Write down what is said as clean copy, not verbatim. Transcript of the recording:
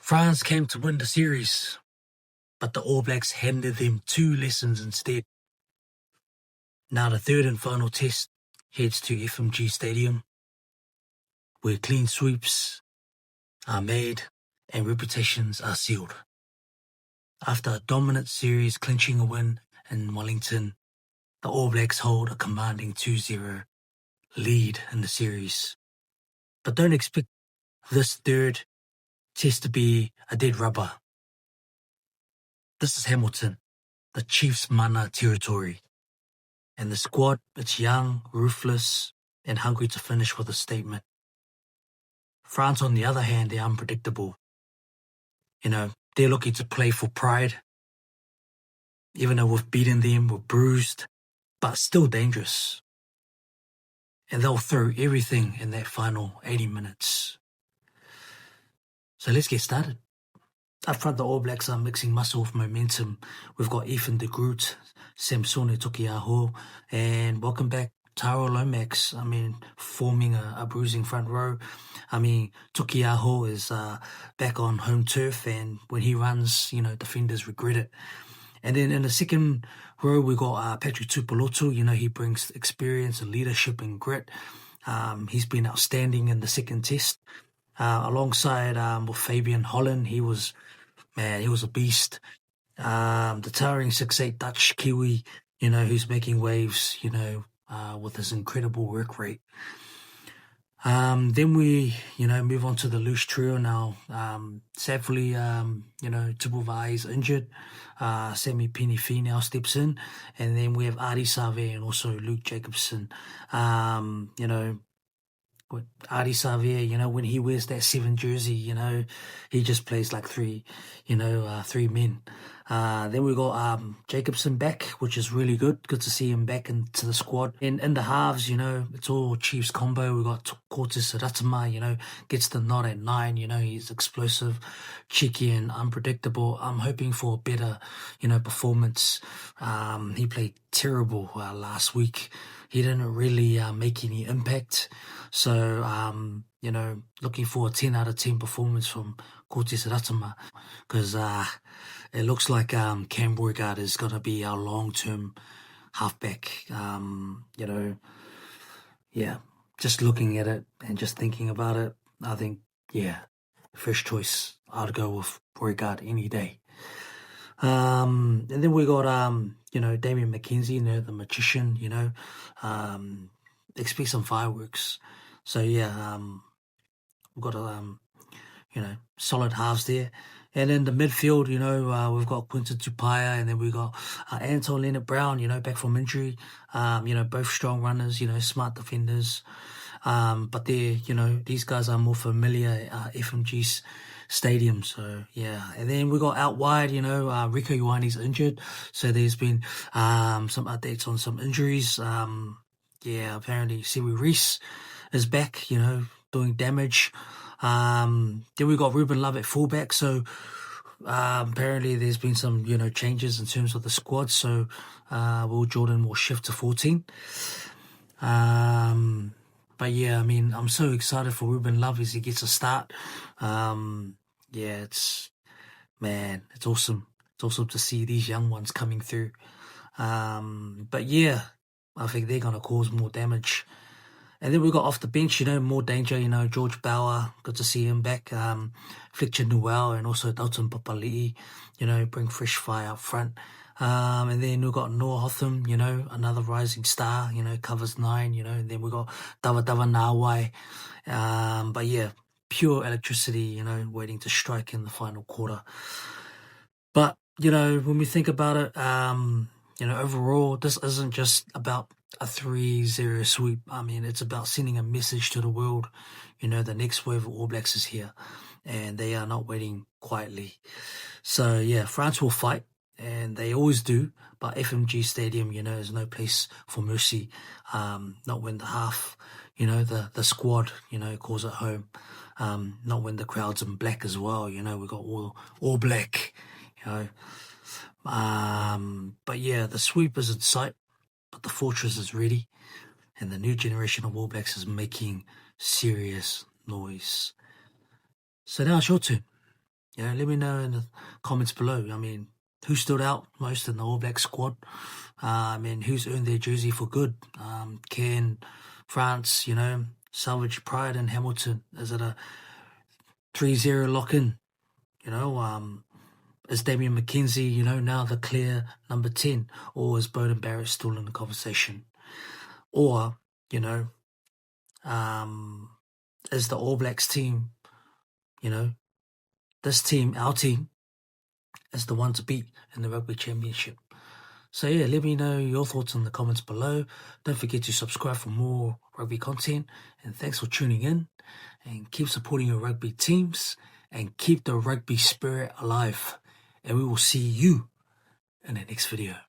France came to win the series, but the All Blacks handed them 2 lessons instead. Now the third and final test heads to FMG Stadium, where clean sweeps are made and reputations are sealed. After a dominant series clinching a win in Wellington, the All Blacks hold a commanding 2-0 lead in the series. But don't expect this third test to be a dead rubber. This is Hamilton, the Chiefs' mana territory. And the squad, it's young, ruthless, and hungry to finish with a statement. France, on the other hand, they're unpredictable. They're looking to play for pride. Even though we've beaten them, we're bruised, but still dangerous. And they'll throw everything in that final 80 minutes. So let's get started. Up front, the All Blacks are mixing muscle with momentum. We've got Ethan de Groot, Samsone Tokiaho, and welcome back Taro Lomax. Forming a bruising front row. Tokiaho is back on home turf, and when he runs, defenders regret it. And then in the second row, we got Patrick Tupolotu. He brings experience and leadership and grit. He's been outstanding in the second test. Alongside with Fabian Holland, he was a beast. The towering 6'8" Dutch Kiwi, who's making waves, with his incredible work rate. Then we, move on to the loose trio now. Sadly, Tupuvai is injured. Sammy Penifee now steps in. And then we have Adi Save and also Luke Jacobson. With Adi Save, when he wears that 7 jersey, he just plays like three men. Then we got Jacobson back, which is really good. Good to see him back into the squad. And in the halves, it's all Chiefs combo. We got Cortes Ratama, gets the nod at 9. He's explosive, cheeky, and unpredictable. I'm hoping for a better, performance. He played terrible last week. He didn't really make any impact. So, looking for a 10 out of 10 performance from Cortes Ratama, because it looks like Cam Borgard is going to be our long-term halfback. Just looking at it and just thinking about it, I think, first choice, I'd go with Borgard any day. And then we got, Damien McKenzie, the magician, expect some fireworks. So, we've got, solid halves there. And in the midfield, we've got Quinton Tupaia, and then we got Anton Leonard-Brown, back from injury. Both strong runners, smart defenders. But these guys are more familiar at FMG Stadium. So, And then we got out wide, Rico Ioane's injured. So there's been some updates on some injuries. Apparently Siwi Reese is back, doing damage. Then we got Ruben Love at fullback. So apparently there's been some, changes in terms of the squad. So Will Jordan will shift to 14. But I'm so excited for Ruben Love as he gets a start. It's awesome. It's awesome to see these young ones coming through. I think they're going to cause more damage. And then we got off the bench, more danger, George Bauer, good to see him back. Fletcher Noel and also Dalton Papali'i, bring fresh fire up front. And then we got Noah Hotham, another rising star, covers 9, and then we got Dava Nawai. Pure electricity, waiting to strike in the final quarter. But, when we think about it, overall, this isn't just about a 3-0 sweep. It's about sending a message to the world. The next wave of All Blacks is here, and they are not waiting quietly. So, France will fight, and they always do. But FMG Stadium, is no place for mercy. Not when the half, the squad, calls it home. Not when the crowd's in black as well. We got all black, the sweep is in sight, but the fortress is ready, and the new generation of All Blacks is making serious noise. So now it's your turn. Let me know in the comments below. I mean, who stood out most in the All Black squad? Who's earned their jersey for good? Can France, salvage pride in Hamilton? Is it a 3-0 lock-in? Is Damian McKenzie, now the clear number 10? Or is Bowden Barrett still in the conversation? Or, is the All Blacks team, this team, our team, is the one to beat in the Rugby Championship? So yeah, let me know your thoughts in the comments below. Don't forget to subscribe for more rugby content. And thanks for tuning in. And keep supporting your rugby teams. And keep the rugby spirit alive. And we will see you in the next video.